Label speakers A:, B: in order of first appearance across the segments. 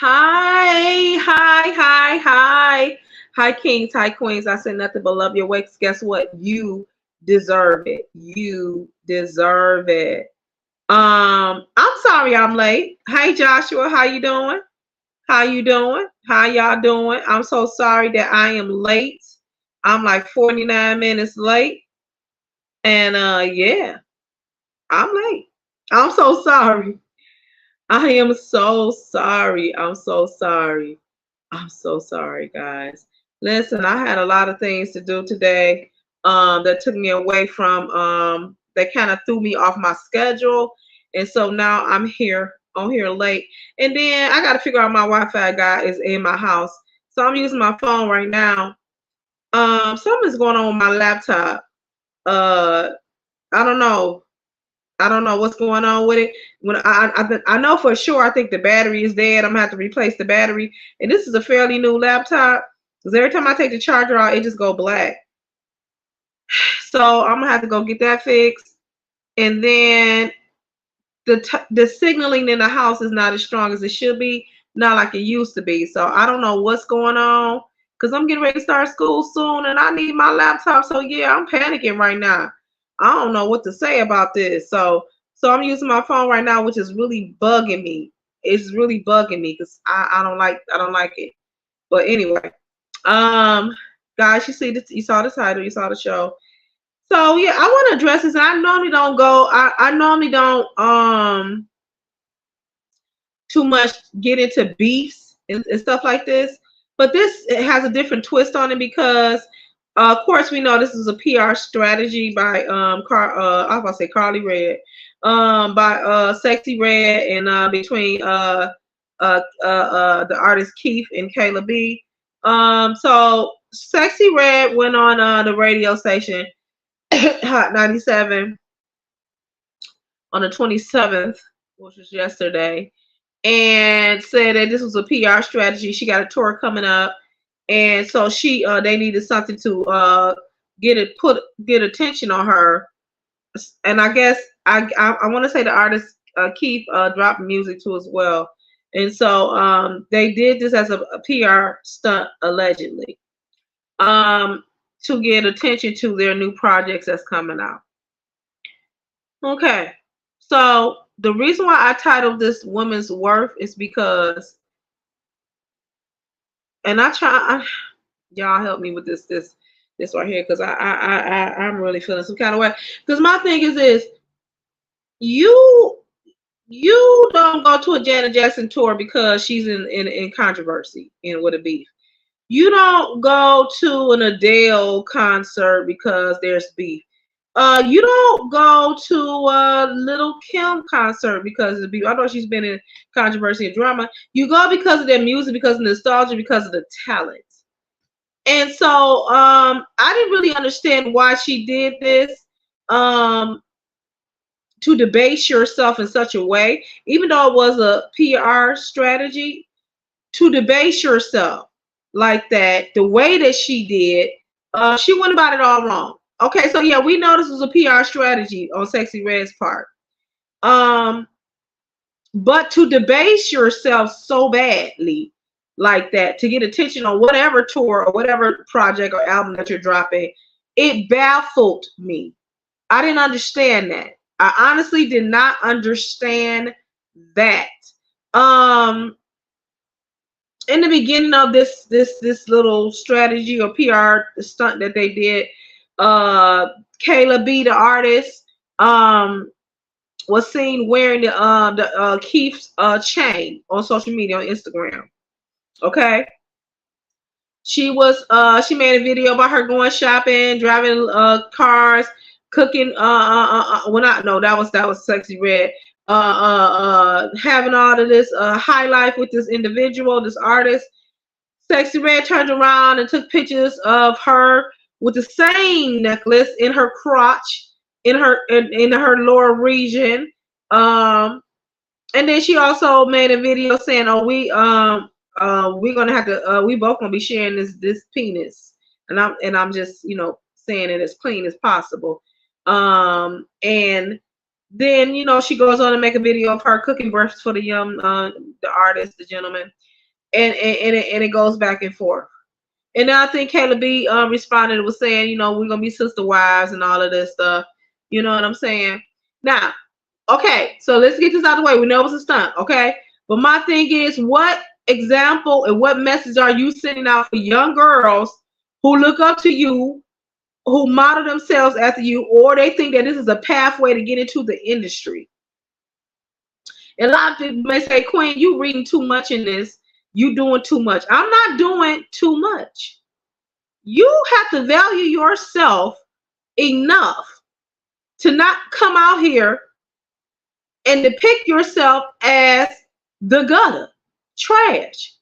A: Hi, kings, hi, queens. I said nothing but love your wakes. Guess what? You deserve it. You deserve it. I'm sorry I'm late. Hey, Joshua, how you doing? How you doing? How y'all doing? I'm so sorry that I am late. I'm like 49 minutes late. And yeah, I'm late. I'm so sorry. I am so sorry. I'm so sorry. I'm so sorry, guys. Listen, I had a lot of things to do today that took me away from that kind of threw me off my schedule. And so now I'm here on here late. And then I got to figure out my Wi-Fi guy is in my house. So I'm using my phone right now. Something's going on with my laptop. Uh I don't know. I don't know what's going on with it. When I know for sure, I think the battery is dead. I'm gonna have to replace the battery. And this is a fairly new laptop because every time I take the charger out, it just go black. So I'm gonna have to go get that fixed. And then the signaling in the house is not as strong as it should be, not like it used to be. So I don't know what's going on because I'm getting ready to start school soon, and I need my laptop. So yeah, I'm panicking right now. I don't know what to say about this. So I'm using my phone right now, which is really bugging me. It's really bugging me because I don't like it. But anyway, um, guys, you see this, you saw the title, you saw the show. So yeah, I want to address this. And I normally don't go. I normally don't too much get into beefs and stuff like this. But this it has a different twist on it because, of course, we know this is a PR strategy by I was about to say Carly Red, by Sexy Red and between the artist Keith and Kayla B. So Sexy Red went on the radio station Hot 97 on the 27th, which was yesterday, and said that this was a PR strategy. She got a tour coming up, and so they needed something to get attention on her. And I guess I want to say the artist Keith dropped music too as well. And so they did this as a PR stunt allegedly to get attention to their new projects that's coming out. Okay, so the reason why I titled this "Woman's Worth" is because, and y'all help me with this right here because I'm really feeling some kind of way. Because my thing is this: you you don't go to a Janet Jackson tour because she's in controversy and with a beef. You don't go to an Adele concert because there's beef. You don't go to a Little Kim concert because of the beef. I know she's been in controversy and drama. You go because of their music, because of nostalgia, because of the talent. And so I didn't really understand why she did this. To debase yourself in such a way, even though it was a PR strategy, to debase yourself like that, the way that she did, she went about it all wrong. Okay, so yeah, we know this was a PR strategy on Sexy Red's part. But to debase yourself so badly like that, to get attention on whatever tour or whatever project or album that you're dropping, it baffled me. I didn't understand that. I honestly did not understand that. In the beginning of this little strategy or PR stunt that they did, Kayla B, the artist, was seen wearing the Keith's chain on social media on Instagram. Okay, she made a video about her going shopping, driving cars, cooking. Well, not no, that was Sexy Red. Having all of this high life with this individual, this artist. Sexy Red turned around and took pictures of her with the same necklace in her crotch, in her lower region. And then she also made a video saying, "Oh, we're gonna have to, we both gonna be sharing this penis," and I'm just saying it as clean as possible. And then she goes on to make a video of her cooking breakfast for the young the artist, the gentleman. and it goes back and forth. And then I think Kayla B responded and was saying, we're gonna be sister wives and all of this stuff. You know what I'm saying? Now, okay, so let's get this out of the way. We know it's a stunt, okay? But my thing is, what example and what message are you sending out for young girls who look up to you, who model themselves after you, or they think that this is a pathway to get into the industry? And a lot of people may say, Queen, you reading too much in this. You doing too much. I'm not doing too much. You have to value yourself enough to not come out here and depict yourself as the gutter, trash.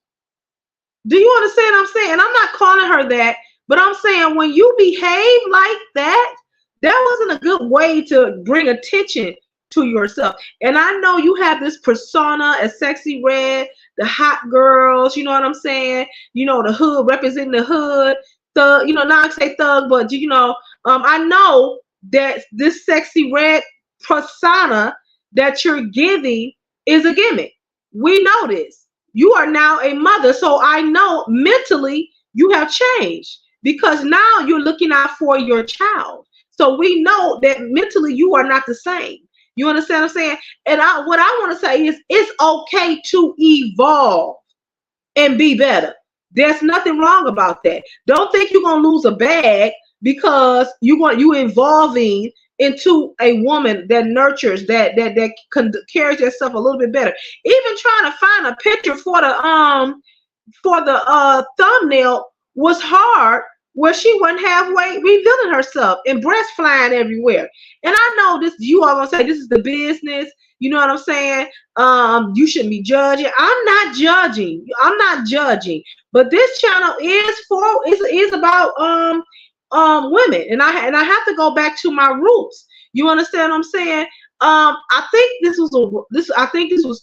A: Do you understand what I'm saying? And I'm not calling her that, but I'm saying when you behave like that, that wasn't a good way to bring attention to yourself. And I know you have this persona as Sexy Red, the hot girls, you know what I'm saying? The hood, representing the hood, thug, not I say thug, but I know that this Sexy Red persona that you're giving is a gimmick. We know this. You are now a mother, so I know mentally you have changed because now you're looking out for your child. So we know that mentally you are not the same. You understand what I'm saying? And what I want to say is it's okay to evolve and be better. There's nothing wrong about that. Don't think you're going to lose a bag because you evolving into a woman that nurtures, that carries herself a little bit better. Even trying to find a picture for the thumbnail was hard, where she wasn't halfway revealing herself and breast flying everywhere. And I know this, you all gonna say this is the business, you know what I'm saying? You shouldn't be judging. I'm not judging. But this channel is about women, and I have to go back to my roots. You understand what I'm saying? I think this was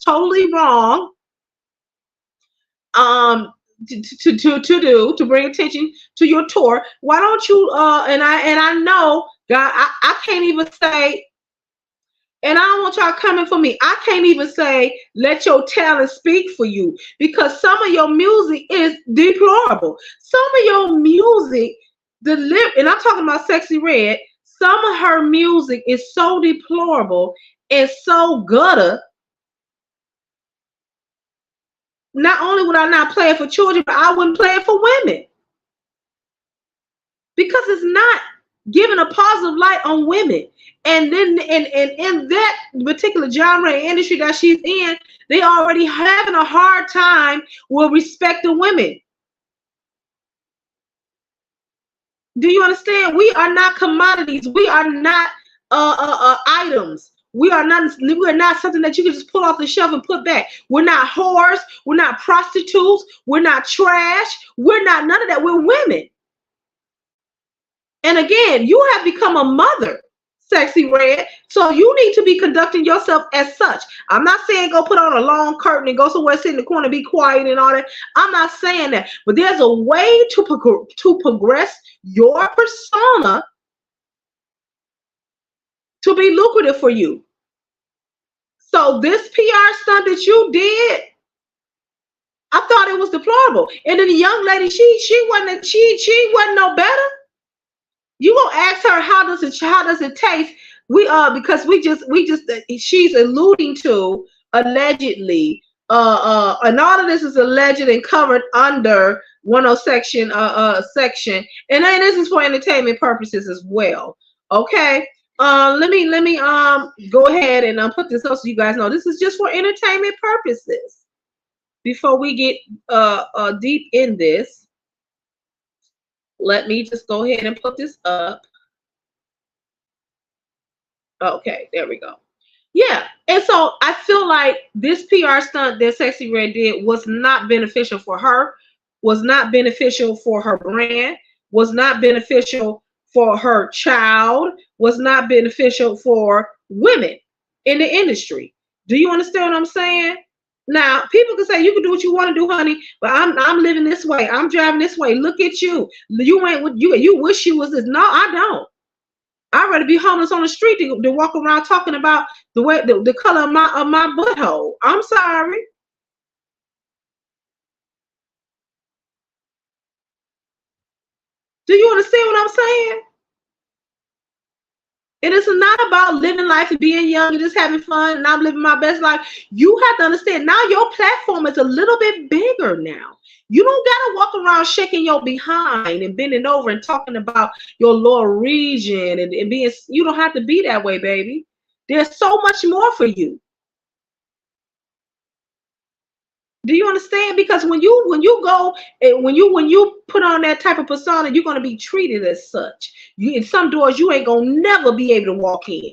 A: totally wrong. To bring attention to your tour. Why don't you and I know, God, I can't even say, and I don't want y'all coming for me. I can't even say let your talent speak for you, because some of your music is deplorable. Some of your music, and I'm talking about Sexy Red, some of her music is so deplorable and so gutter. Not only would I not play it for children, but I wouldn't play it for women, because it's not giving a positive light on women. And then in that particular genre and industry that she's in, they already having a hard time with respecting women. Do you understand? We are not commodities. We are not items. We are not something that you can just pull off the shelf and put back. We're not whores. We're not prostitutes. We're not trash. We're not none of that. We're women. And again, you have become a mother, Sexy Red. So you need to be conducting yourself as such. I'm not saying go put on a long curtain and go somewhere, sit in the corner, be quiet and all that. I'm not saying that. But there's a way to progress your persona to be lucrative for you. So this PR stunt that you did, I thought it was deplorable. And then the young lady, she wasn't no better. You gonna ask her how does it taste? Because we just she's alluding to allegedly, and all of this is alleged and covered under 10 section, and then this is for entertainment purposes as well. Okay. Let me go ahead and put this up so you guys know this is just for entertainment purposes. Before we get deep in this, let me just go ahead and put this up. Okay, there we go. Yeah, and so I feel like this PR stunt that Sexy Red did was not beneficial for her, was not beneficial for her brand, was not beneficial for her child, was not beneficial for women in the industry. Do you understand what I'm saying? Now, people can say you can do what you want to do, honey, but I'm living this way. I'm driving this way. Look at you. You ain't what you wish you was this. No, I don't. I'd rather be homeless on the street to walk around talking about the color of my butthole. I'm sorry. Do you understand what I'm saying? It is not about living life and being young and just having fun and I'm living my best life. You have to understand now your platform is a little bit bigger now. You don't gotta walk around shaking your behind and bending over and talking about your lower region and being, you don't have to be that way, baby. There's so much more for you. Do you understand? Because when you go when you put on that type of persona, you're gonna be treated as such. You in some doors you ain't gonna never be able to walk in.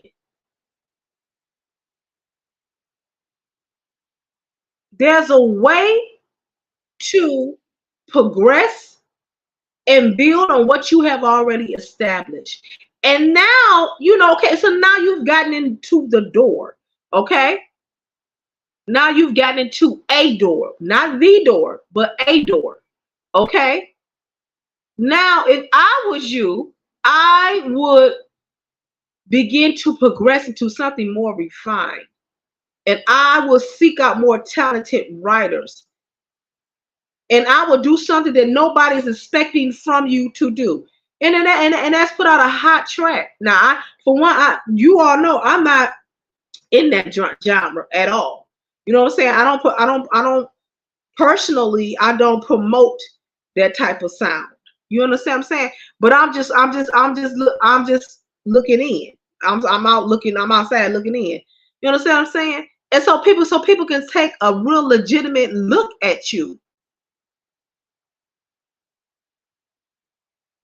A: There's a way to progress and build on what you have already established. And now, okay, so now you've gotten into the door, okay? Now you've gotten into a door, not the door, but a door, okay? Now, if I was you, I would begin to progress into something more refined. And I will seek out more talented writers. And I will do something that nobody's expecting from you to do. And that's put out a hot track. Now, for one, you all know I'm not in that genre at all. You know what I'm saying? I don't personally, I don't promote that type of sound. You understand what I'm saying? But I'm just looking in. I'm out looking. I'm outside looking in. You understand what I'm saying? And so people can take a real legitimate look at you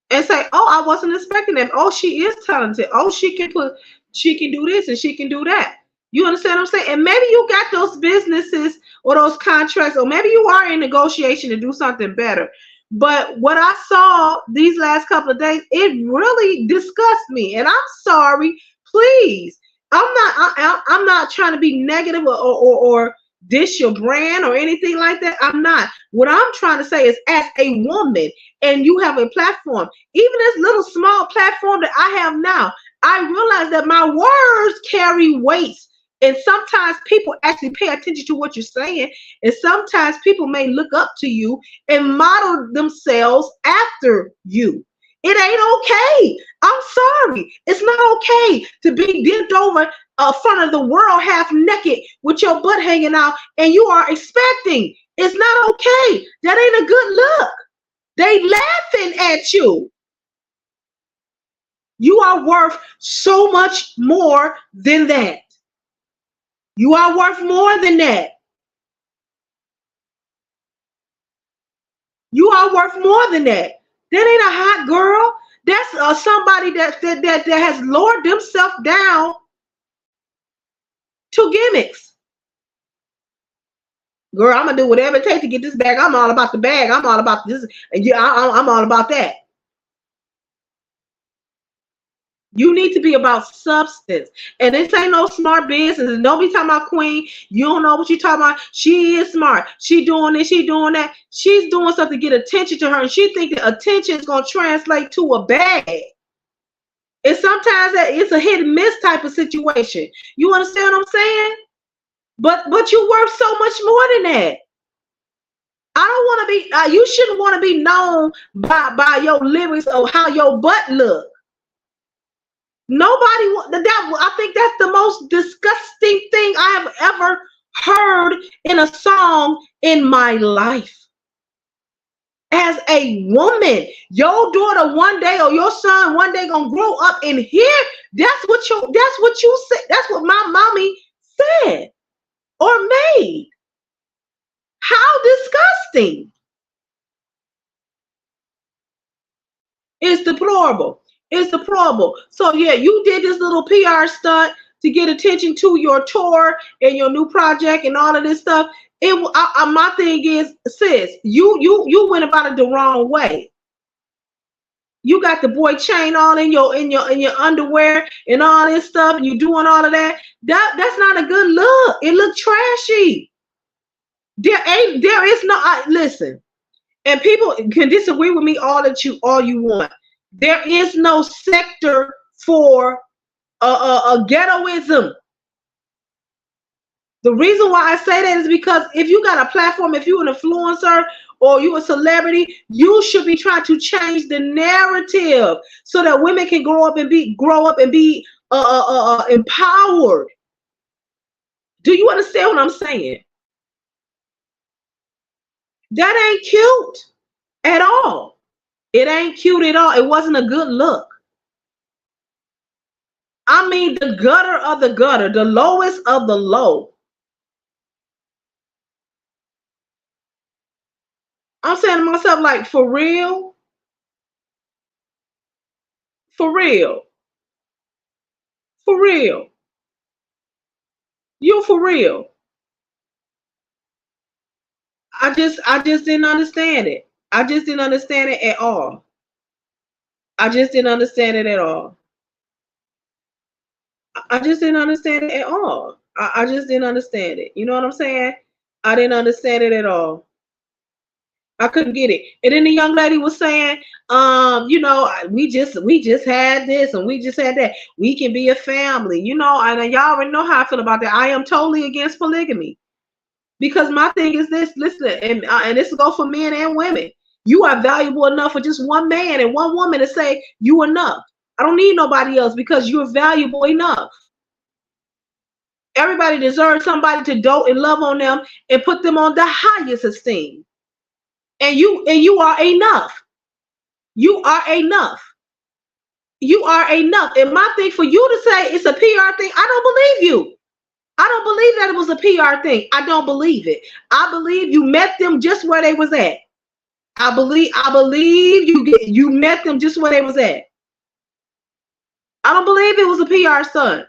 A: and say, "Oh, I wasn't expecting that. Oh, she is talented. Oh, she can do this and she can do that." You understand what I'm saying? And maybe you got those businesses or those contracts, or maybe you are in negotiation to do something better. But what I saw these last couple of days, it really disgusts me. And I'm sorry, please. I'm not trying to be negative or dish your brand or anything like that. I'm not. What I'm trying to say is, as a woman, and you have a platform, even this little small platform that I have now, I realize that my words carry weight. And sometimes people actually pay attention to what you're saying. And sometimes people may look up to you and model themselves after you. It ain't okay. I'm sorry. It's not okay to be bent over front of the world half naked with your butt hanging out and you are expecting. It's not okay. That ain't a good look. They laughing at you. You are worth so much more than that. You are worth more than that. You are worth more than that. That ain't a hot girl. That's somebody that has lowered themselves down to gimmicks. Girl, I'm gonna do whatever it takes to get this bag. I'm all about the bag. I'm all about this, and yeah, I'm all about that. You need to be about substance. And this ain't no smart business. And don't be talking about Queen. You don't know what you're talking about. She is smart. She doing this, she doing that. She's doing something to get attention to her. And she thinks that attention is going to translate to a bag. And sometimes it's a hit and miss type of situation. You understand what I'm saying? But you're worth so much more than that. I don't want to be, you shouldn't want to be known by your lyrics or how your butt look. Nobody, I think that's the most disgusting thing I have ever heard in a song in my life. As a woman, your daughter one day or your son one day gonna grow up and hear that's what you said. That's what my mommy said or made. How disgusting. It's deplorable. It's deplorable. So yeah, you did this little PR stunt to get attention to your tour and your new project and all of this stuff. My thing is, sis, you went about it the wrong way. You got the boy chain all in your underwear and all this stuff, and you doing all of that. That's not a good look. It looked trashy. There is no listen. And people can disagree with me all you want. There is no sector for a ghettoism. The reason why I say that is because if you got a platform, if you're an influencer or you a celebrity, you should be trying to change the narrative so that women can grow up and be empowered. Do you understand what I'm saying? That ain't cute at all. It ain't cute at all. It wasn't a good look. I mean, the gutter of the gutter, the lowest of the low. I'm saying to myself, like, for real, for real, for real. You for real. I just didn't understand it. I just didn't understand it at all. I just didn't understand it at all. I just didn't understand it at all. I just didn't understand it. You know what I'm saying? I didn't understand it at all. I couldn't get it. And then the young lady was saying, we just had this and we just had that. We can be a family, and y'all already know how I feel about that. I am totally against polygamy. Because my thing is this, listen, and this goes for men and women. You are valuable enough for just one man and one woman to say you enough. I don't need nobody else because you're valuable enough. Everybody deserves somebody to dote and love on them and put them on the highest esteem. And you are enough. You are enough. You are enough. And my thing for you to say it's a PR thing, I don't believe you. I don't believe that it was a PR thing. I don't believe it. I believe you met them just where they was at. I believe you met them just where they was at. I don't believe it was a PR stunt.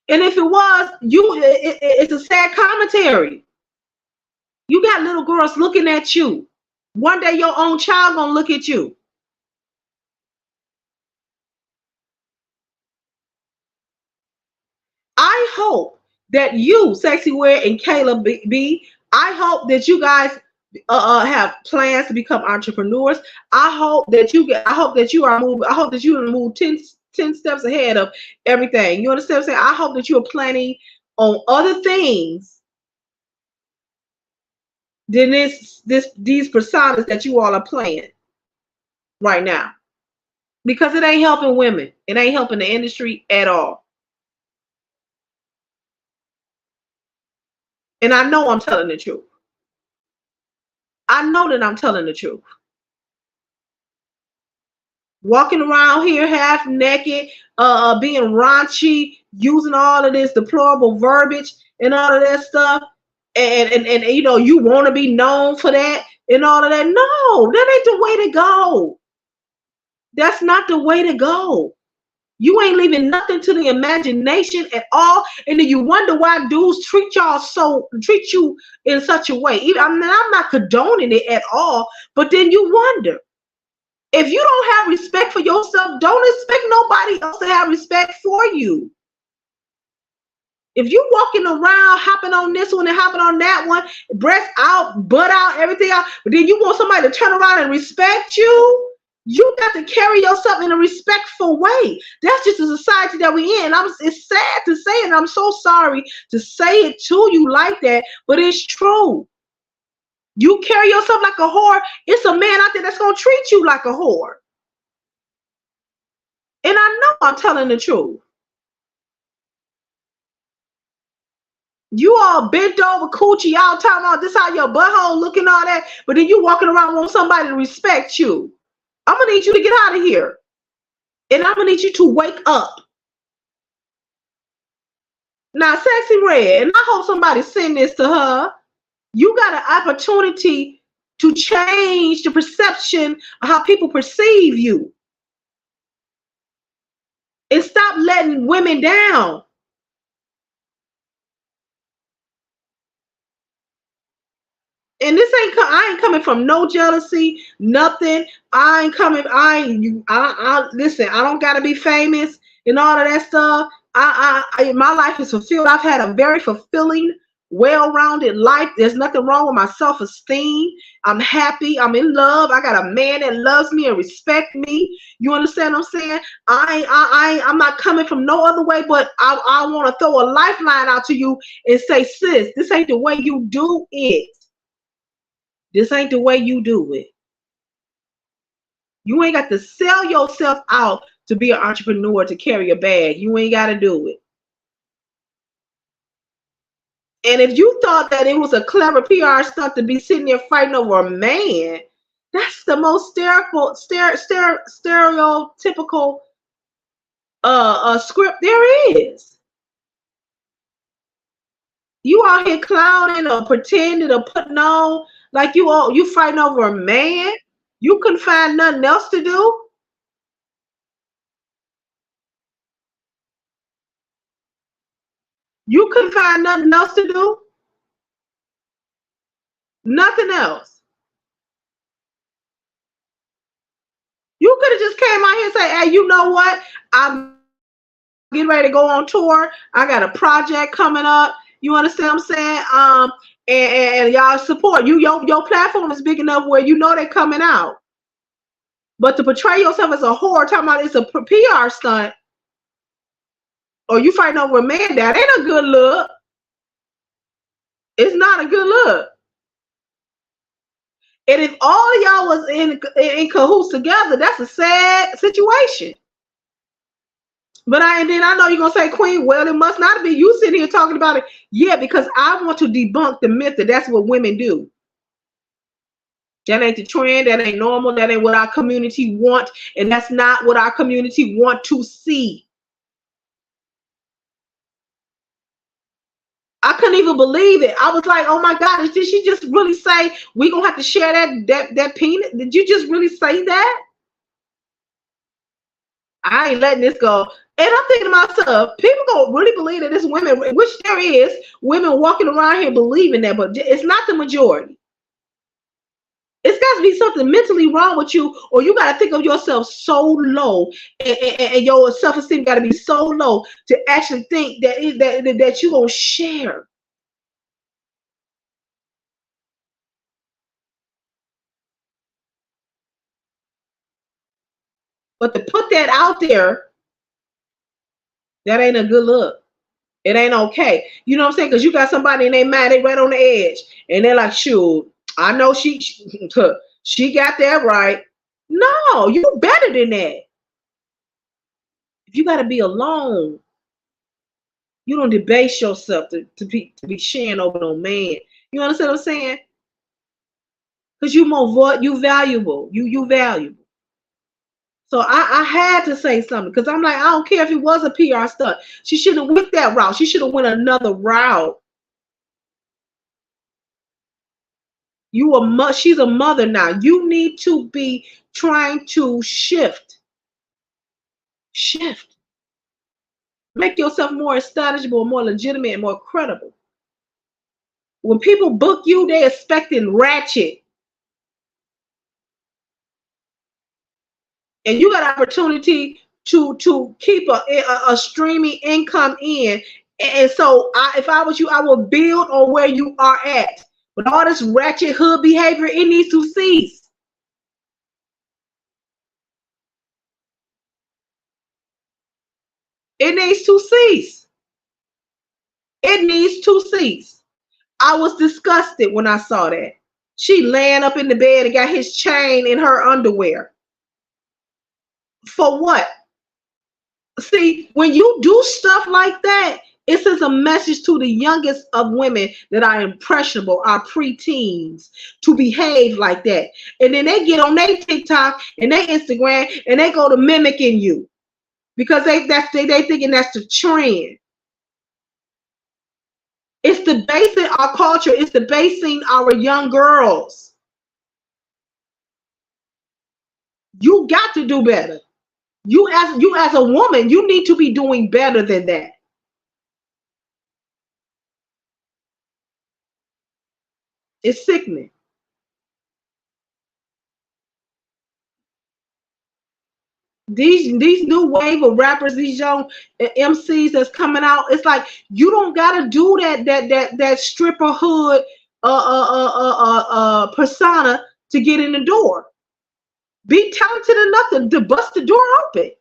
A: And if it was, it's a sad commentary. You got little girls looking at you. One day your own child gonna look at you. I hope that you, Sexy Red and Kayla B, I hope that you guys have plans to become entrepreneurs. I hope that you are moving. I hope that you move 10 steps ahead of everything. You understand what I'm saying? I hope that you are planning on other things than these personas that you all are playing right now. Because it ain't helping women. It ain't helping the industry at all. And I know I'm telling the truth. I know that I'm telling the truth. Walking around here half naked, being raunchy, using all of this deplorable verbiage and all of that stuff, and you want to be known for that and all of that. No, that ain't the way to go. That's not the way to go. You ain't leaving nothing to the imagination at all, and then you wonder why dudes treat you in such a way. I'm not condoning it at all, but then you wonder. If you don't have respect for yourself, don't expect nobody else to have respect for you. If you walking around hopping on this one and hopping on that one, breast out, butt out, everything out, but then you want somebody to turn around and respect you, you got to carry yourself in a respectful way. That's just the society that we're in. It's sad to say it, and I'm so sorry to say it to you like that, but it's true. You carry yourself like a whore, it's a man out there that's going to treat you like a whore. And I know I'm telling the truth. You all bent over coochie, y'all talking about this how your butthole looking, all that, but then you walking around want somebody to respect you. I'm going to need you to get out of here. And I'm going to need you to wake up. Now, Sexy Red, and I hope somebody send this to her. You got an opportunity to change the perception of how people perceive you. And stop letting women down. And I ain't coming from no jealousy, nothing. Listen, I don't gotta be famous and all of that stuff. My life is fulfilled. I've had a very fulfilling, well-rounded life. There's nothing wrong with my self-esteem. I'm happy. I'm in love. I got a man that loves me and respect me. You understand what I'm saying? I'm not coming from no other way, but I want to throw a lifeline out to you and say, sis, this ain't the way you do it. This ain't the way you do it. You ain't got to sell yourself out to be an entrepreneur, to carry a bag. You ain't got to do it. And if you thought that it was a clever PR stunt to be sitting there fighting over a man, that's the most stereotypical script there is. You out here clowning or pretending or putting on like you fighting over a man. You couldn't find nothing else to do. You couldn't find nothing else to do. Nothing else. You could have just came out here and say, hey, you know what? I'm getting ready to go on tour. I got a project coming up. You understand what I'm saying? And y'all support. Your platform is big enough where you know they're coming out. But to portray yourself as a whore, talking about it's a PR stunt, or you fighting over a man, that ain't a good look. It's not a good look. And if all of y'all was in cahoots together, that's a sad situation. But then I know you're gonna say, Queen, well, it must not be. You sitting here talking about it. Yeah, because I want to debunk the myth that that's what women do. That ain't the trend, that ain't normal, that ain't what our community want, and that's not what our community want to see. I couldn't even believe it. I was like, oh my God, did she just really say we gonna have to share that peanut? Did you just really say that? I ain't letting this go. And I'm thinking to myself, people gonna really believe that it's women, which there is, women walking around here believing that, but it's not the majority. It's got to be something mentally wrong with you, or you got to think of yourself so low, and your self-esteem got to be so low to actually think that you're gonna share. But to put that out there, that ain't a good look. It ain't okay. You know what I'm saying? Because you got somebody in their mind, they right on the edge, and they're like, shoot, I know she got that right. No, you better than that. If you got to be alone, you don't debase yourself to be sharing over no man. You understand what I'm saying? Because you valuable. You valuable. So I had to say something, because I'm like, I don't care if it was a PR stunt. She should have went that route. She should have went another route. She's a mother now. You need to be trying to shift. Make yourself more established, more legitimate, and more credible. When people book you, they're expecting ratchet. And you got an opportunity to keep a streaming income in. And so if I was you, I would build on where you are at. But all this ratchet hood behavior, it needs to cease. It needs to cease. It needs to cease. I was disgusted when I saw that. She laying up in the bed and got his chain in her underwear. For what? See, when you do stuff like that, it sends a message to the youngest of women that are impressionable, are preteens, to behave like that. And then they get on their TikTok and their Instagram and they go to mimicking you, because they thinking that's the trend. It's debasing our culture. It's debasing our young girls. You got to do better. You as a woman, you need to be doing better than that. It's sickening. These new wave of rappers, these young MCs that's coming out, it's like you don't gotta do that stripper hood persona to get in the door. Be talented enough to bust the door open.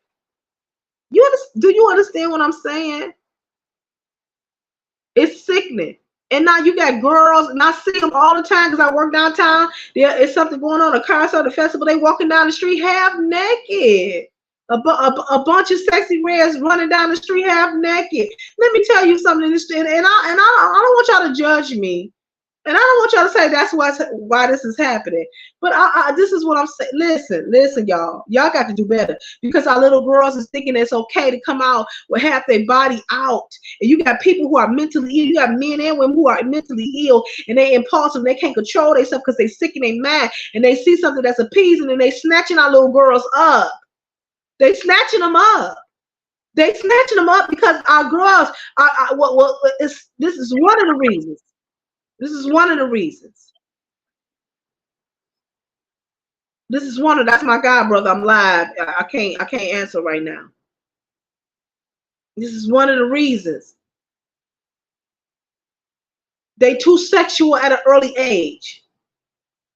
A: Do you understand what I'm saying? It's sickening. And now you got girls, and I see them all the time because I work downtown. There is something going on, a concert, a festival. They walking down the street half naked. A bunch of sexy reds running down the street half naked. Let me tell you something. I don't want y'all to judge me. And I don't want y'all to say that's why this is happening. But this is what I'm saying. Listen, y'all. Y'all got to do better because our little girls is thinking it's okay to come out with half their body out. And you got people who are mentally ill. You got men and women who are mentally ill and they impulsive. They can't control themselves because they sick and they mad. And they see something that's appeasing and they snatching our little girls up. They snatching them up. They snatching them up because our girls this is one of the reasons. This is one of the reasons. That's my God, brother. I'm live. I can't answer right now. This is one of the reasons. They too sexual at an early age.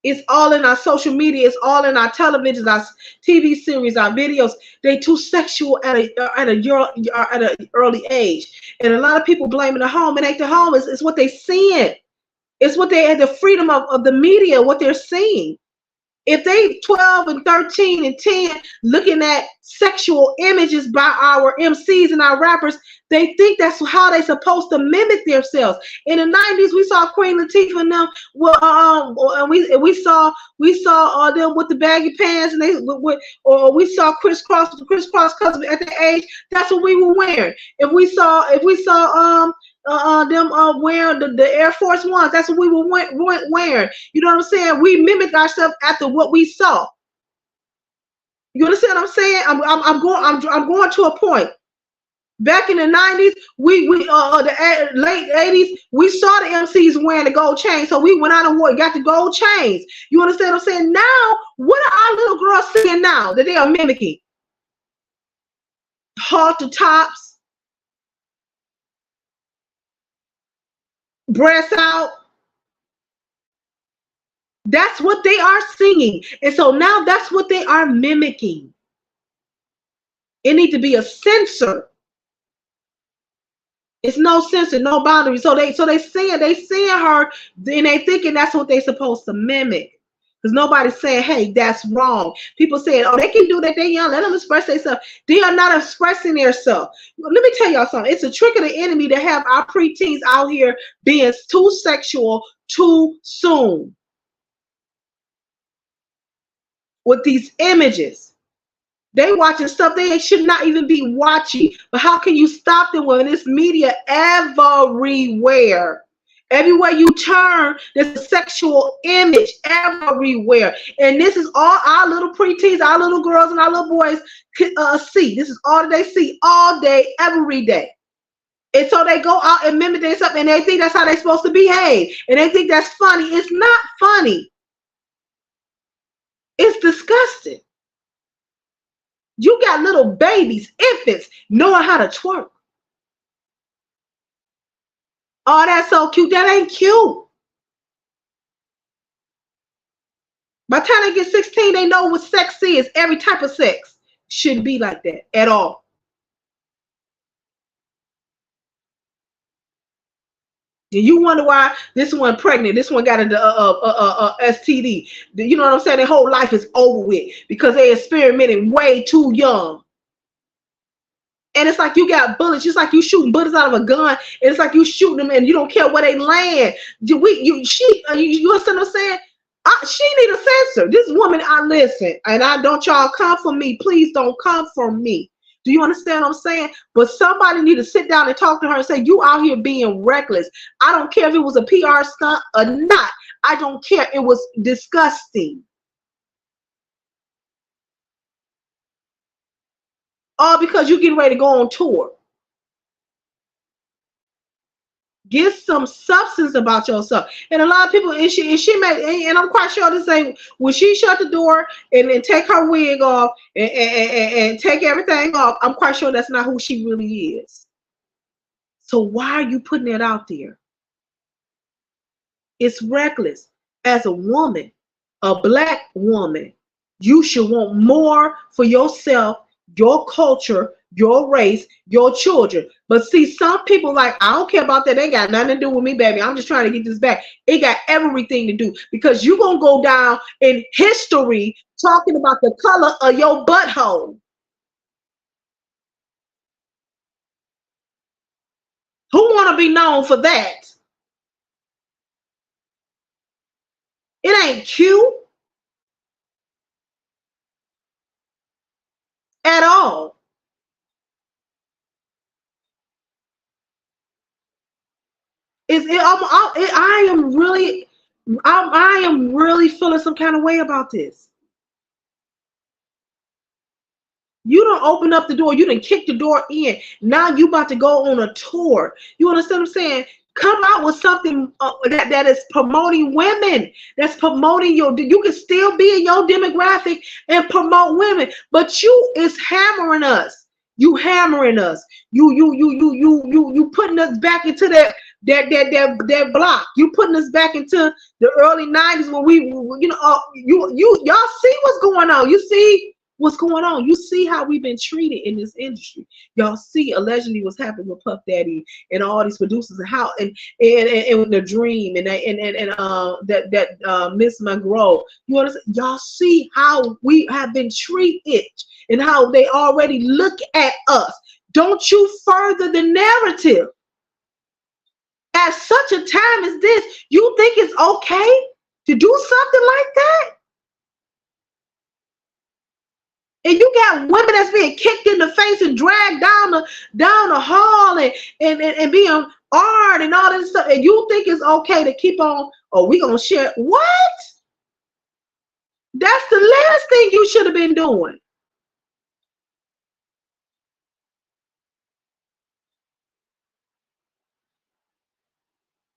A: It's all in our social media. It's all in our televisions, our TV series, our videos. They too sexual at an early age. And a lot of people blaming the home. It ain't the home. It's what they seeing. It's what they had the freedom of the media, what they're seeing. If they 12 and 13 and 10 looking at sexual images by our MCs and our rappers, they think that's how they're supposed to mimic themselves. In the 90s, we saw Queen Latifah and them. And we saw them with the baggy pants, and or we saw crisscross cousins at that age. That's what we were wearing. If we saw them wearing the Air Force Ones, that's what we were wearing. You know what I'm saying? We mimicked ourselves after what we saw. You understand what I'm saying? I'm going to a point. Back in the 90s, the late 80s, we saw the MCs wearing the gold chain, so we went out and got the gold chains. You understand what I'm saying? Now, what are our little girls seeing now that they are mimicking? Halter tops, breasts out. That's what they are singing. And so now that's what they are mimicking. It needs to be a censor. It's no censor, no boundary. So they seeing her, and they thinking that's what they're supposed to mimic. Because nobody's saying, hey, that's wrong. People saying, oh, they can do that, they're young, let them express themselves. They are not expressing themselves. Let me tell y'all something. It's a trick of the enemy to have our preteens out here being too sexual too soon with these images. They watching stuff they should not even be watching. But how can you stop them when it's media everywhere? Everywhere you turn, there's a sexual image everywhere. And this is all our little preteens, our little girls, and our little boys see. This is all that they see all day, every day. And so they go out and mimic themselves, and they think that's how they're supposed to behave. And they think that's funny. It's not funny. It's disgusting. You got little babies, infants, knowing how to twerk. Oh, that's so cute. That ain't cute. By the time they get 16, they know what sex is. Every type of sex shouldn't be like that at all. And you wonder why this one pregnant, this one got an STD. You know what I'm saying? Their whole life is over with because they experimented way too young. And it's like you got bullets, just like you shooting bullets out of a gun. And it's like you shooting them and you don't care where they land. You understand what I'm saying? She need a censor. This woman, I listen, and I don't y'all come for me. Please don't come for me. Do you understand what I'm saying? But somebody need to sit down and talk to her and say, you out here being reckless. I don't care if it was a PR stunt or not. I don't care. It was disgusting. All because you getting ready to go on tour. Get some substance about yourself. And a lot of people, and I'm quite sure this ain't, when she shut the door and take her wig off and take everything off, I'm quite sure that's not who she really is. So why are you putting it out there? It's reckless. As a woman, a black woman, you should want more for yourself, your culture, your race, your children. But see, some people like, I don't care about that. They got nothing to do with me, baby. I'm just trying to get this back. It got everything to do because you're going to go down in history talking about the color of your butthole. Who want to be known for that? It ain't cute at all. I am really, I am really feeling some kind of way about this. You don't open up the door. You didn't kick the door in. Now you about to go on a tour. You understand what I'm saying? Come out with something that is promoting women. That's promoting your. You can still be in your demographic and promote women, but you is hammering us. You hammering us. You putting us back into that block. You putting us back into the early 90s when we y'all see what's going on. You see what's going on. You see how we've been treated in this industry. Y'all see allegedly what's happening with Puff Daddy and all these producers and how and the Dream and Miss Monroe. You understand? Y'all see how we have been treated and how they already look at us. Don't you further the narrative. At such a time as this, you think it's okay to do something like that? And you got women that's being kicked in the face and dragged down the hall and being hard and all this stuff. And you think it's okay to keep on, oh, we gonna share what? That's the last thing you should have been doing.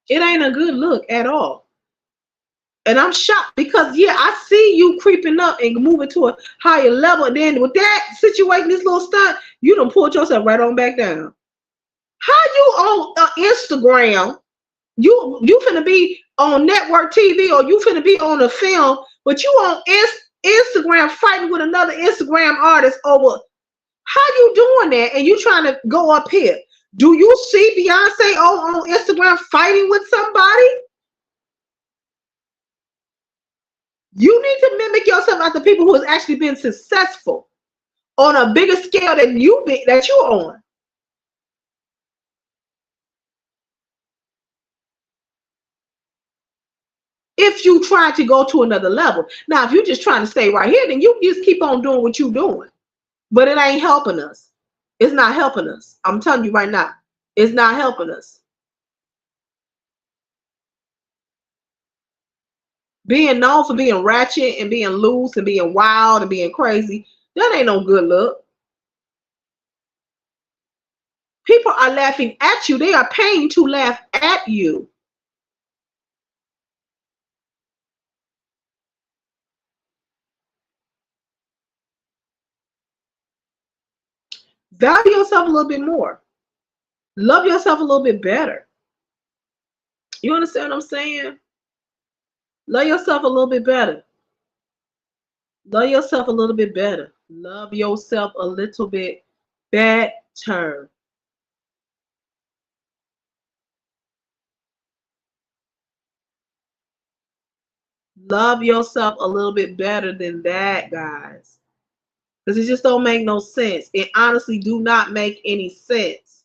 A: It ain't a good look at all. And I'm shocked because yeah, I see you creeping up and moving to a higher level. And then with that situation, this little stunt, you done pulled yourself right on back down. How you on Instagram? You finna be on network TV or you finna be on a film, but you on Instagram fighting with another Instagram artist over. How you doing that? And you trying to go up here? Do you see Beyonce on Instagram fighting with somebody? You need to mimic yourself after people who has actually been successful on a bigger scale than that you're on. If you try to go to another level. Now, if you're just trying to stay right here, then you just keep on doing what you're doing. But it ain't helping us. It's not helping us. I'm telling you right now, it's not helping us. Being known for being ratchet and being loose and being wild and being crazy, that ain't no good look. People are laughing at you. They are paying to laugh at you. Value yourself a little bit more. Love yourself a little bit better. You understand what I'm saying? Love yourself a little bit better. Love yourself a little bit better. Love yourself a little bit better. Love yourself a little bit better than that, guys. Because it just don't make no sense. It honestly do not make any sense.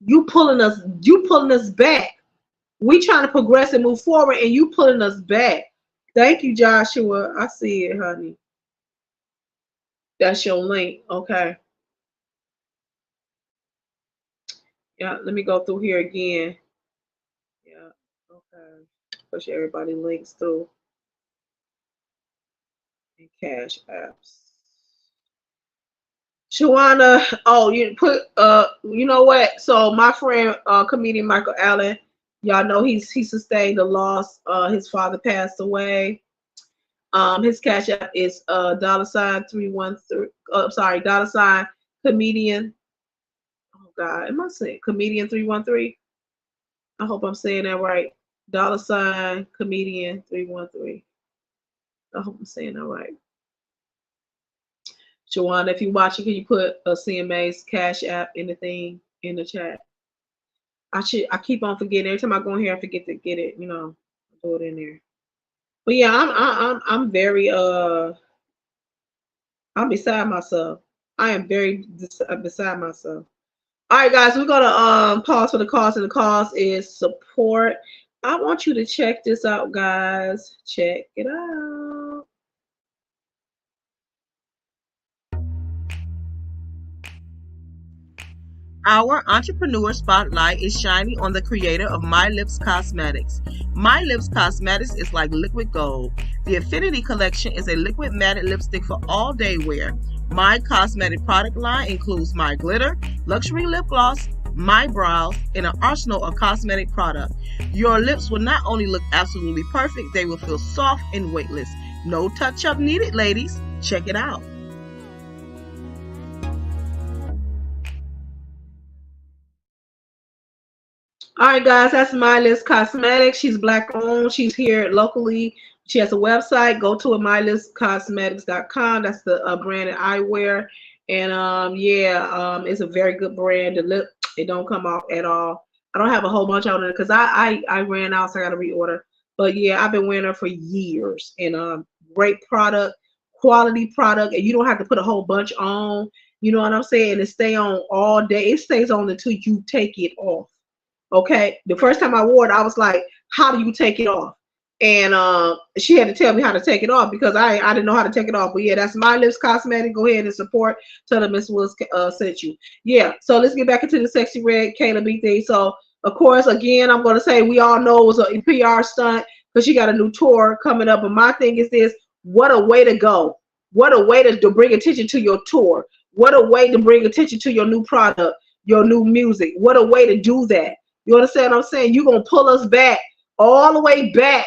A: You pulling us back. We trying to progress and move forward, and you pulling us back. Thank you, Joshua. I see it, honey. That's your link. Okay. Yeah, let me go through here again. Yeah, okay. Push everybody links through and cash apps. Shawana, oh, you put you know what? So my friend comedian Michael Allen, y'all know he sustained a loss. His father passed away. His cash app is $313 $ comedian. Oh God, am I saying comedian 313? I hope I'm saying that right. Dollar sign comedian 313. I hope I'm saying that right. Shawana, if you're watching, can you put a CMA's Cash App anything in the chat? I keep on forgetting. Every time I go in here, I forget to get it. Do it in there. But yeah, I'm very I'm beside myself. I am very beside myself. All right, guys, we're gonna pause for the cause, and the cause is support. I want you to check this out, guys. Check it out. Our entrepreneur spotlight is shining on the creator of My Lips Cosmetics. My Lips Cosmetics is like liquid gold. The Affinity Collection is a liquid matte lipstick for all day wear. My cosmetic product line includes My Glitter, luxury lip gloss, My Brows, and an arsenal of cosmetic product. Your lips will not only look absolutely perfect, they will feel soft and weightless. No touch-up needed, ladies. Check it out. All right, guys, that's Mylis Cosmetics. She's Black owned. She's here locally. She has a website. Go to it, myliscosmetics.com. That's the brand that I wear. And it's a very good brand. The lip, it don't come off at all. I don't have a whole bunch on it because I ran out, so I got to reorder. But yeah, I've been wearing her for years. And great product, quality product, and you don't have to put a whole bunch on. You know what I'm saying? It stay on all day. It stays on until you take it off. Okay, the first time I wore it, I was like, "How do you take it off?" And she had to tell me how to take it off because I didn't know how to take it off. But yeah, that's My Lips Cosmetic. Go ahead and support. Tell them Miss Woods sent you. Yeah. So let's get back into the Sexy Red Kayla B thing. So of course, again, I'm gonna say we all know it was a PR stunt because she got a new tour coming up. But my thing is this: what a way to go! What a way to bring attention to your tour! What a way to bring attention to your new product, your new music! What a way to do that! You understand what I'm saying? You're going to pull us back, all the way back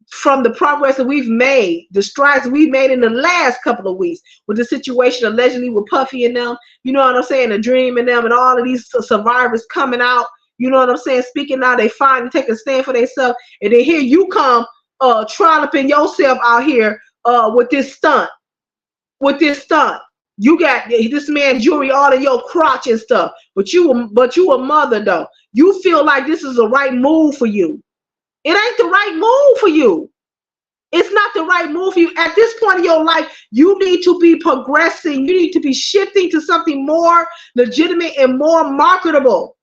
A: from the progress that we've made, the strides we've made in the last couple of weeks with the situation allegedly with Puffy and them. You know what I'm saying? The Dream and them and all of these survivors coming out. You know what I'm saying? Speaking out, they finally take a stand for themselves. And then here you come trolloping yourself out here with this stunt. You got this man jewelry all in your crotch and stuff, but you a mother though. You feel like this is the right move for you. It ain't the right move for you. It's not the right move for you. At this point in your life, you need to be progressing. You need to be shifting to something more legitimate and more marketable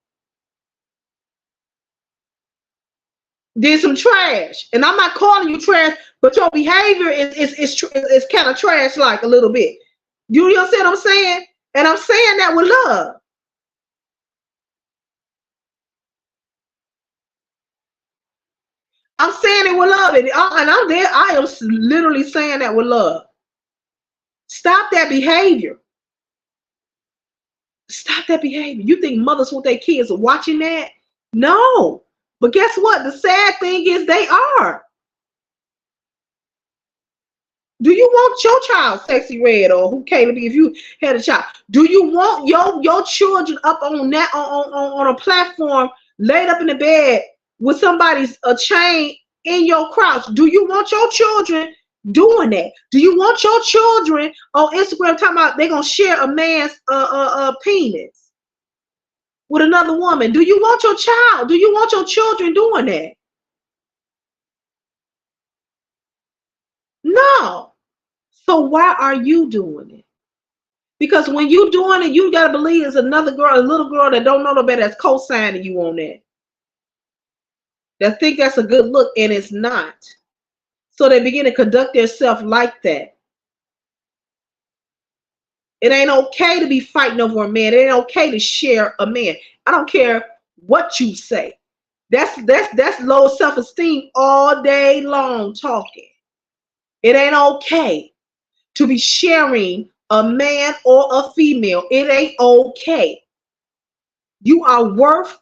A: than some trash. And I'm not calling you trash, but your behavior is kind of trash like a little bit. You understand what I'm saying? And I'm saying that with love. I'm saying it with love. And I'm there. I am literally saying that with love. Stop that behavior. Stop that behavior. You think mothers want their kids watching that? No. But guess what? The sad thing is they are. Do you want your child Sexy Red or who came to be if you had a child? Do you want your children up on that on a platform laid up in the bed with somebody's a chain in your crotch? Do you want your children doing that? Do you want your children on Instagram talking about they're gonna share a man's penis with another woman? Do you want your child? Do you want your children doing that? No. So why are you doing it? Because when you doing it, you gotta believe it's another girl, a little girl that don't know no better that's co-signing you on that. That think that's a good look and it's not. So they begin to conduct themselves like that. It ain't okay to be fighting over a man. It ain't okay to share a man. I don't care what you say. That's low self-esteem all day long talking. It ain't okay to be sharing a man or a female. It ain't okay. You are worth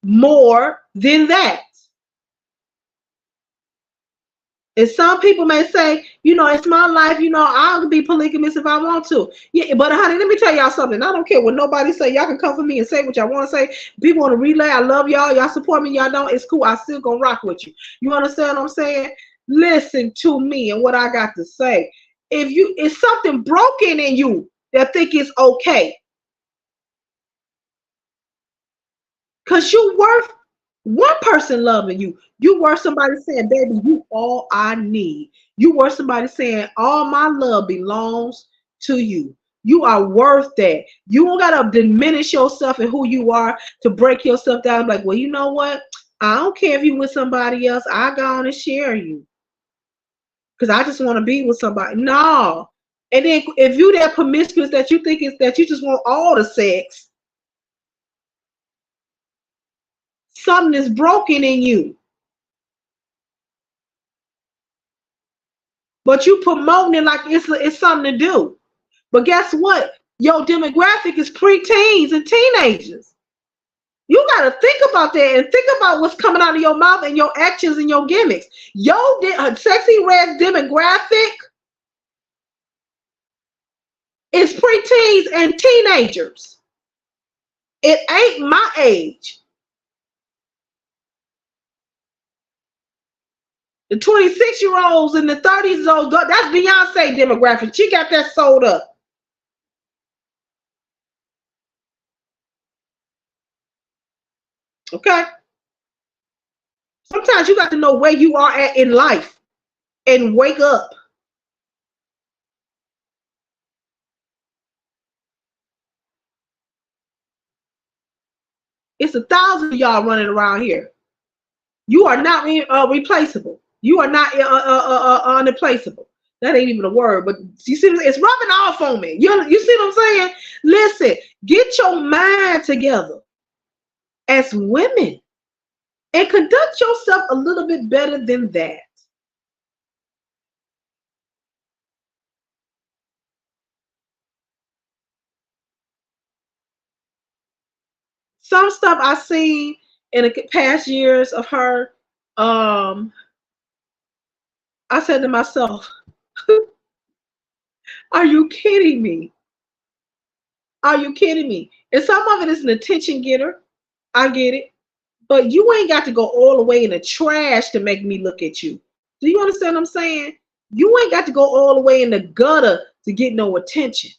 A: more than that. And some people may say, it's my life, I'll be polygamous if I want to. Yeah, but honey, let me tell y'all something. I don't care what nobody say. Y'all can come for me and say what y'all want to say. People want to relay, I love y'all. Y'all support me. Y'all don't. It's cool. I still gonna rock with you. You understand what I'm saying? Listen to me and what I got to say. If something broken in you that think it's okay, because you worth one person loving you. You worth somebody saying, baby, you all I need. You worth somebody saying, all my love belongs to you. You are worth that. You don't got to diminish yourself and who you are to break yourself down. Like, well, you know what? I don't care if you with somebody else. I go on and share you. Because I just want to be with somebody. No. And then if you that promiscuous that you think is that you just want all the sex, something is broken in you. But you promoting it like it's something to do. But guess what? Your demographic is preteens and teenagers. You got to think about that and think about what's coming out of your mouth and your actions and your gimmicks. Your Sexy Red demographic is preteens and teenagers. It ain't my age. The 26-year-olds and the 30s, that's Beyonce demographic. She got that sold up. Okay? Sometimes you got to know where you are at in life and wake up. It's 1,000 of y'all running around here. You are not replaceable. You are not unreplaceable. That ain't even a word, but you see, it's rubbing off on me. You see what I'm saying? Listen, get your mind together as women and conduct yourself a little bit better than that. Some stuff I seen in the past years of her, I said to myself, are you kidding me? Are you kidding me? And some of it is an attention getter. I get it. But you ain't got to go all the way in the trash to make me look at you. Do you understand what I'm saying? You ain't got to go all the way in the gutter to get no attention.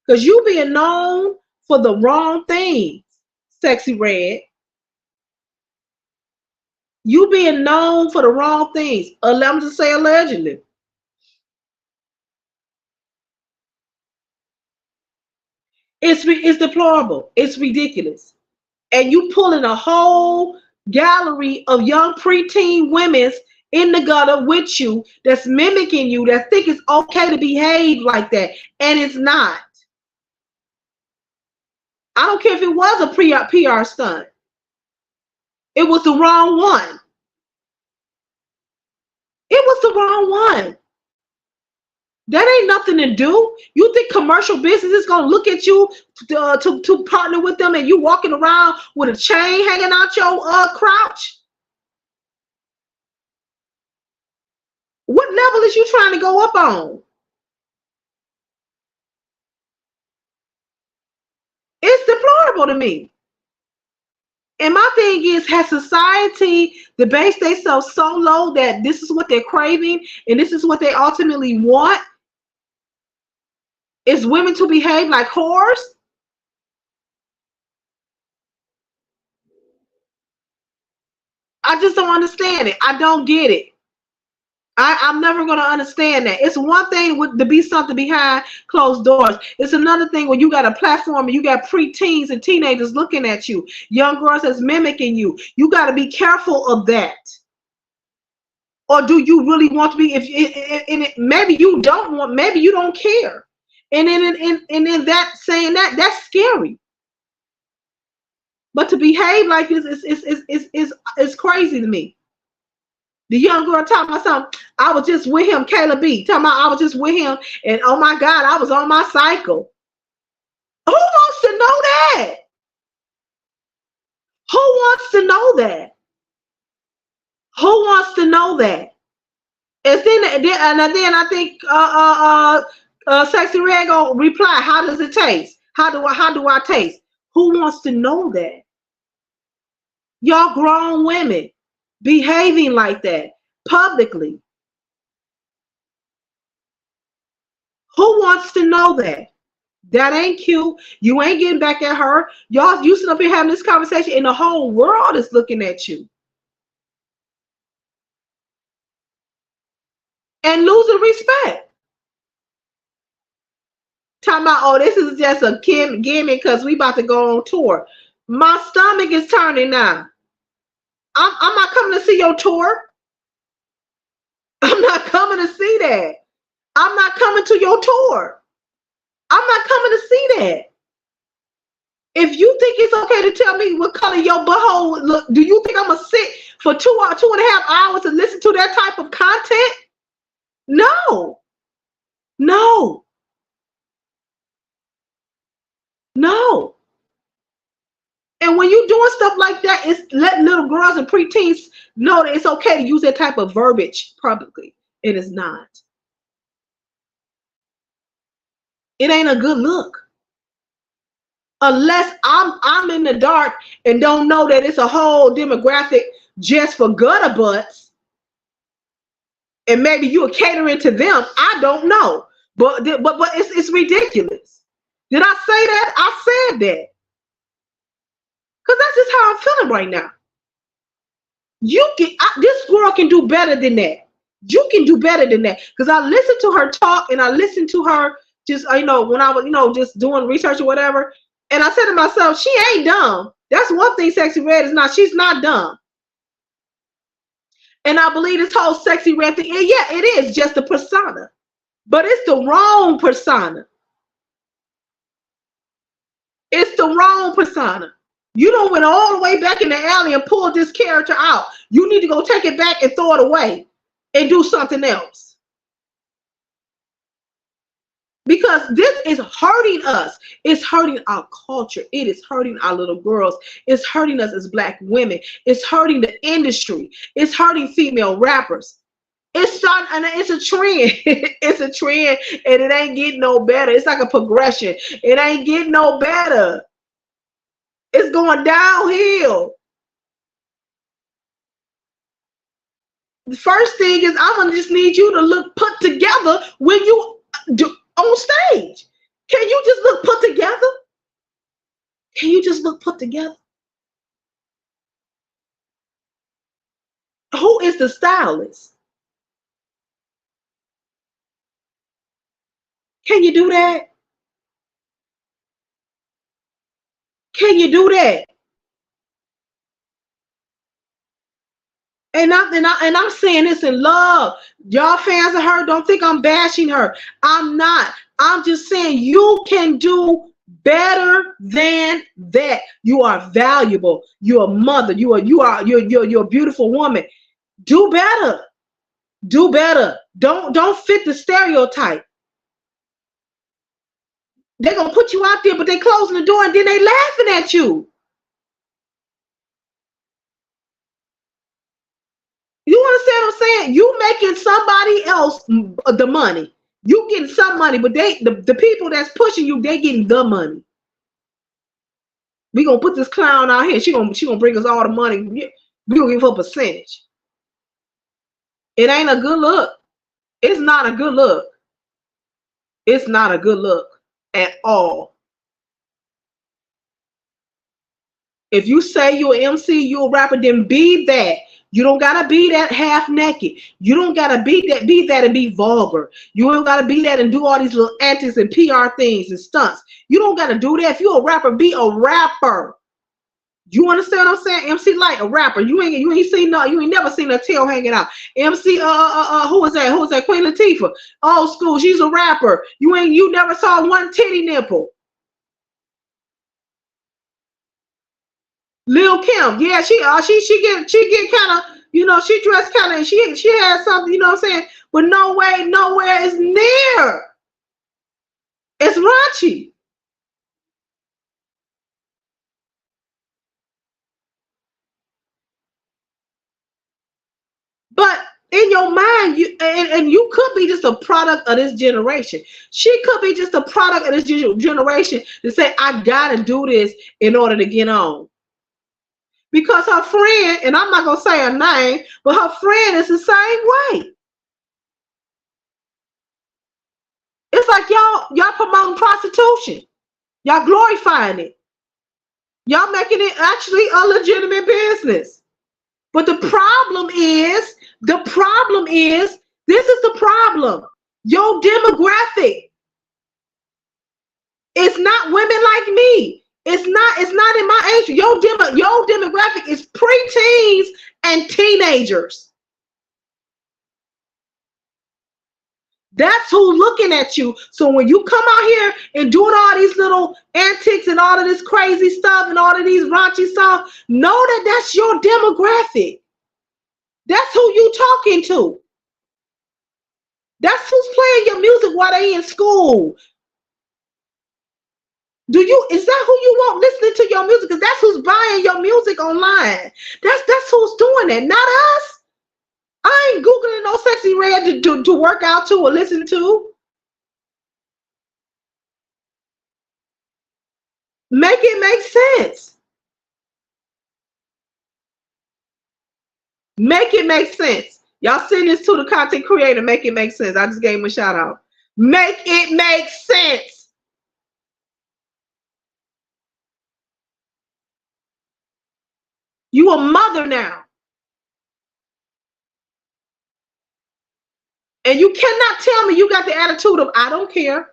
A: Because you being known for the wrong things, Sexy Red. You being known for the wrong things. I'm just say allegedly. It's deplorable. It's ridiculous. And you pulling a whole gallery of young preteen women in the gutter with you that's mimicking you, that think it's okay to behave like that. And it's not. I don't care if it was a PR stunt. It was the wrong one. It was the wrong one. That ain't nothing to do. You think commercial business is gonna look at you to partner with them, and you walking around with a chain hanging out your crotch? What level is you trying to go up on? It's deplorable to me. And my thing is, has society debased themselves so low that this is what they're craving and this is what they ultimately want? Is women to behave like whores? I just don't understand it. I don't get it. I'm never going to understand that. It's one thing to be something behind closed doors. It's another thing when you got a platform and you got preteens and teenagers looking at you, young girls that's mimicking you. You got to be careful of that. Or do you really want to be? Maybe you don't want. Maybe you don't care. And then that saying that's scary. But to behave like this is crazy to me. The young girl talking about something. I was just with him, Kayla B. Talking about I was just with him, and oh my God, I was on my cycle. Who wants to know that? Who wants to know that? Who wants to know that? And then I think Sexy Red gonna reply, how does it taste? How do I taste? Who wants to know that? Y'all grown women behaving like that publicly. Who wants to know that? That ain't cute. You ain't getting back at her. Y'all, you sitting up here having this conversation, and the whole world is looking at you and losing respect. Talking about, oh, this is just a gimmick because we about to go on tour. My stomach is turning now. I'm not coming to see your tour. I'm not coming to see that. I'm not coming to your tour. I'm not coming to see that. If you think it's okay to tell me what color your butthole look, do you think I'm gonna sit for 2.5 hours and listen to that type of content? No, no, no. And when you're doing stuff like that, it's letting little girls and preteens know that it's okay to use that type of verbiage publicly. It is not. It ain't a good look. Unless I'm in the dark and don't know that it's a whole demographic just for gutter butts, and maybe you are catering to them. I don't know, but it's ridiculous. Did I say that? I said that because that's just how I'm feeling right now. This girl can do better than that. You can do better than that because I listened to her talk and I listened to her just when I was just doing research or whatever, and I said to myself, she ain't dumb. That's one thing Sexy Red is not. She's not dumb. And I believe this whole Sexy Red thing, and yeah, it is just a persona, but it's the wrong persona. It's the wrong persona. You don't went all the way back in the alley and pulled this character out. You need to go take it back and throw it away and do something else. Because this is hurting us. It's hurting our culture. It is hurting our little girls. It's hurting us as Black women. It's hurting the industry. It's hurting female rappers. It's starting, and it's a trend. It's a trend, and it ain't getting no better. It's like a progression. It ain't getting no better. It's going downhill. The first thing is I'm gonna just need you to look put together when you do on stage. Can you just look put together? Can you just look put together? Who is the stylist? Can you do that? Can you do that? And I'm saying this in love. Y'all fans of her, don't think I'm bashing her. I'm not. I'm just saying you can do better than that. You are valuable. You're a mother. You're a beautiful woman. Do better. Do better. Don't fit the stereotype. They're gonna put you out there, but they closing the door and then they laughing at you. You understand what I'm saying? You making somebody else the money. You getting some money, but the people that's pushing you, they getting the money. We gonna put this clown out here. She gonna bring us all the money. We gonna give her a percentage. It ain't a good look. It's not a good look. It's not a good look at all. If you say you're an MC, you're a rapper, then be that. You don't gotta be that half naked. You don't gotta be that and be vulgar. You don't gotta be that and do all these little antics and PR things and stunts. You don't gotta do that. If you're a rapper, be a rapper. You understand what I'm saying? MC Light, a rapper. You ain't seen no, you ain't never seen a tail hanging out. MC who was that? Who was that? Queen Latifah. Old school, she's a rapper. You never saw one titty nipple. Lil Kim, yeah, she get kind of, she dressed kind of, she has something, you know what I'm saying, but no way, nowhere is near. It's raunchy. But in your mind, and you could be just a product of this generation. She could be just a product of this generation to say, I gotta do this in order to get on. Because her friend, and I'm not gonna say her name, but her friend is the same way. It's like y'all promoting prostitution. Y'all glorifying it. Y'all making it actually a legitimate business. But the problem is, this is the problem. Your demographic is not women like me. It's not in my age. Your demographic is preteens and teenagers. That's who looking at you. So when you come out here and doing all these little antics and all of this crazy stuff and all of these raunchy stuff, know that that's your demographic. That's who you talking to. That's who's playing your music while they in school. Is that who you want listening to your music? Because that's who's buying your music online. That's who's doing it, not us. I ain't Googling no Sexy Red to work out to or listen to. Make it make sense. Make it make sense. Y'all send this to the content creator. Make it make sense. I just gave him a shout out. Make it make sense. You a mother now. And you cannot tell me you got the attitude of, I don't care.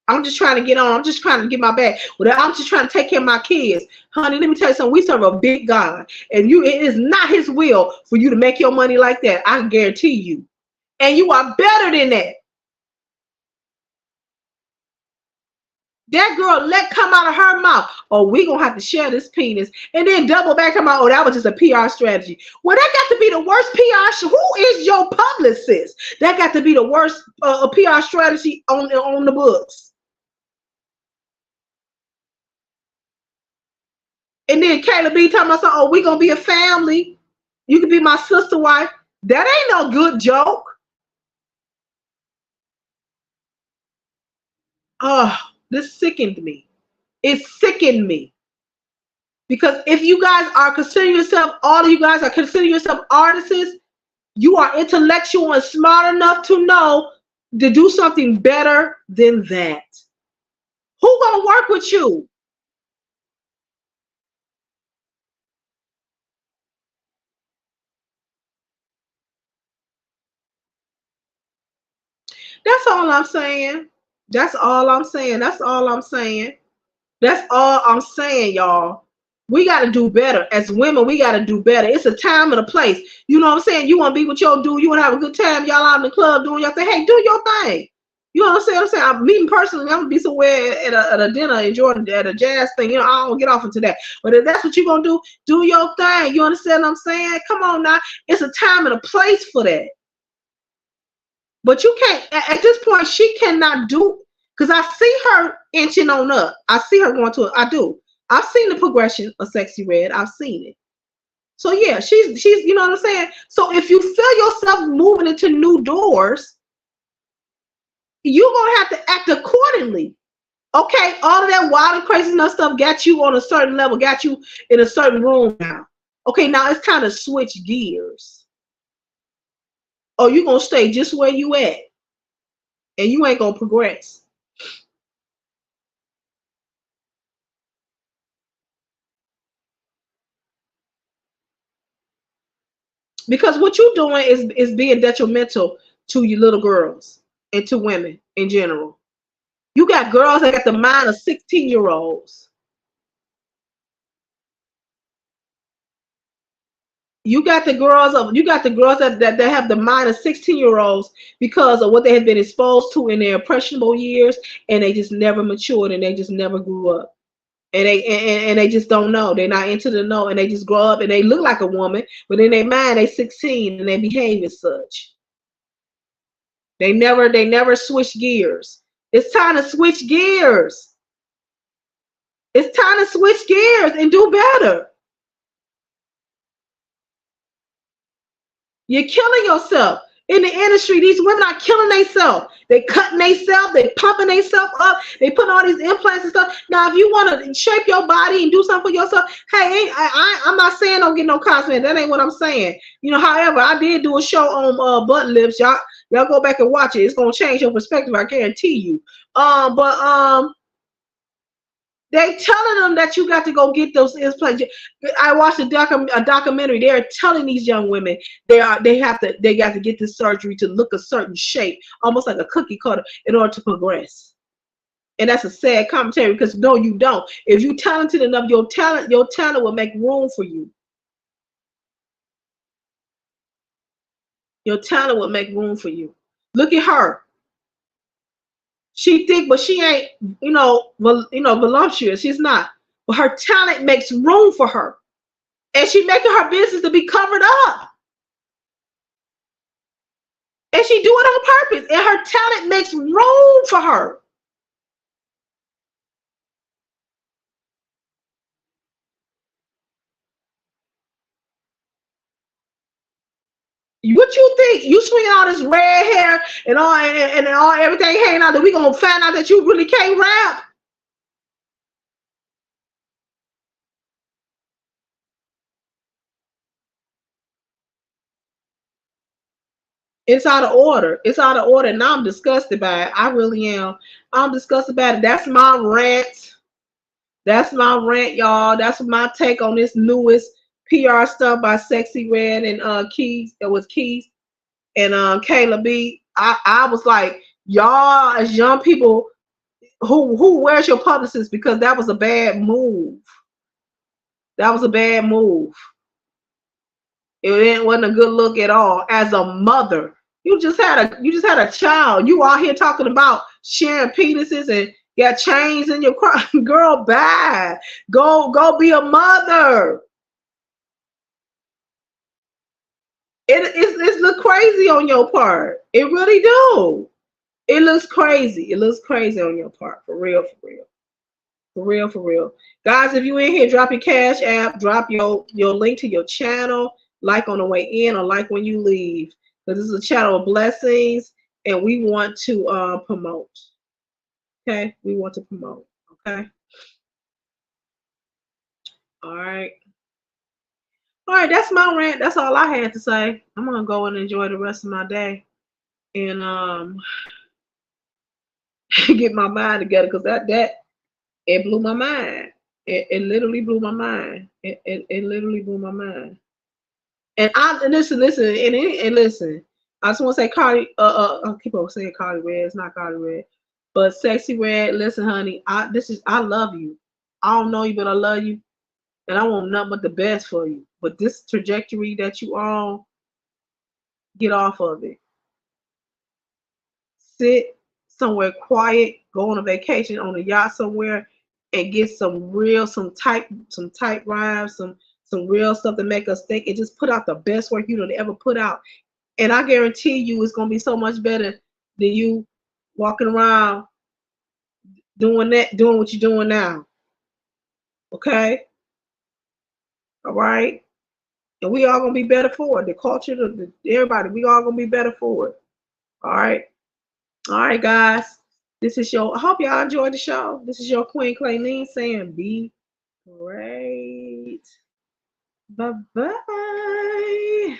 A: I'm just trying to get on. I'm just trying to get my bag. Well, I'm just trying to take care of my kids. Honey, let me tell you something. We serve a big God. And it is not his will for you to make your money like that. I can guarantee you. And you are better than that. That girl let come out of her mouth, oh, we gonna have to share this penis, and then double back come out, oh, that was just a PR strategy. Well, that got to be the worst PR. Who is your publicist? That got to be the worst PR strategy on the books. And then Kayla B talking about, oh, we gonna be a family. You can be my sister wife. That ain't no good joke. Oh, this sickened me. It sickened me. Because if you guys are considering yourself, all of you guys are considering yourself artists, you are intellectual and smart enough to know to do something better than that. Who gonna work with you? That's all I'm saying. That's all I'm saying. That's all I'm saying. That's all I'm saying, y'all. We got to do better. As women, we got to do better. It's a time and a place. You know what I'm saying? You want to be with your dude. You want to have a good time. Y'all out in the club doing your thing. Hey, do your thing. You know what I'm saying? I'm meeting personally. I'm going to be somewhere at a dinner enjoying at a jazz thing. You know, I don't get off into that. But if that's what you're going to do your thing. You understand what I'm saying? Come on now. It's a time and a place for that. But you can't, at this point, she cannot do, because I see her inching on up. I see her going to it. I do. I've seen the progression of Sexy Red. I've seen it. So yeah, she's you know what I'm saying? So if you feel yourself moving into new doors, you're gonna have to act accordingly. Okay, all of that wild and crazy stuff got you on a certain level, got you in a certain room now. Okay, now it's kind of switch gears. Or you're gonna stay just where you at and you ain't gonna progress. Because what you're doing is being detrimental to your little girls and to women in general. You got girls that got the mind of 16-year-olds. You got the girls that have the mind of 16-year-olds because of what they have been exposed to in their impressionable years, and they just never matured and they just never grew up. And they just don't know. They're not into the know, and they just grow up and they look like a woman, but in their mind they 16 and they behave as such. They never switch gears. It's time to switch gears. It's time to switch gears and do better. You're killing yourself. in the industry, these women are killing themselves. They cutting themselves, they pumping themselves up, they putting all these implants and stuff. Now, if you want to shape your body and do something for yourself, hey, I'm not saying don't get no cosmetic. That ain't what I'm saying. You know, however, I did do a show on butt lifts. Y'all go back and watch it. It's gonna change your perspective, I guarantee you. But they telling them that you got to go get those implants. I watched a documentary. They're telling these young women they got to get this surgery to look a certain shape, almost like a cookie cutter, in order to progress. And that's a sad commentary because no, you don't. If you're talented enough, your talent will make room for you. Your talent will make room for you. Look at her. She thick, but she ain't, voluptuous. She's not. But her talent makes room for her. And she making her business to be covered up. And she do it on purpose. And her talent makes room for her. What you think? You swinging all this red hair and all everything hanging out that we gonna find out that you really can't rap? It's out of order. It's out of order. Now I'm disgusted by it. I really am. I'm disgusted by it. That's my rant. That's my rant, y'all. That's my take on this newest PR stuff by Sexy Red and Keys. It was Keys and Kayla B. I was like, y'all as young people, where's your publicist? Because that was a bad move. That was a bad move. It wasn't a good look at all. As a mother, you just had a child. You out here talking about sharing penises and got chains in your car. Girl, bad. Go be a mother. It look crazy on your part. It really do. It looks crazy. It looks crazy on your part. For real, for real. For real, for real. Guys, if you in here, drop your cash app, drop your link to your channel, like on the way in or like when you leave. Because this is a channel of blessings and we want to promote. Okay? We want to promote. Okay? All right. All right, that's my rant. That's all I had to say. I'm gonna go and enjoy the rest of my day and get my mind together because that it blew my mind. It literally blew my mind. It literally blew my mind. And listen, and listen. I just want to say Cardi. I keep on saying Cardi Red. It's not Cardi Red, but Sexy Red. Listen, honey. I love you. I don't know you, but I love you, and I want nothing but the best for you. But this trajectory that you on, get off of it. Sit somewhere quiet. Go on a vacation on a yacht somewhere, and get some type rhymes, some real stuff to make us think, and just put out the best work you done ever put out. And I guarantee you it's gonna be so much better than you walking around doing what you're doing now. Okay? All right? And we all gonna be better for it. The culture, everybody, we all gonna be better for it. All right. All right, guys. I hope y'all enjoyed the show. This is your Queen Clayleen saying be great. Bye-bye.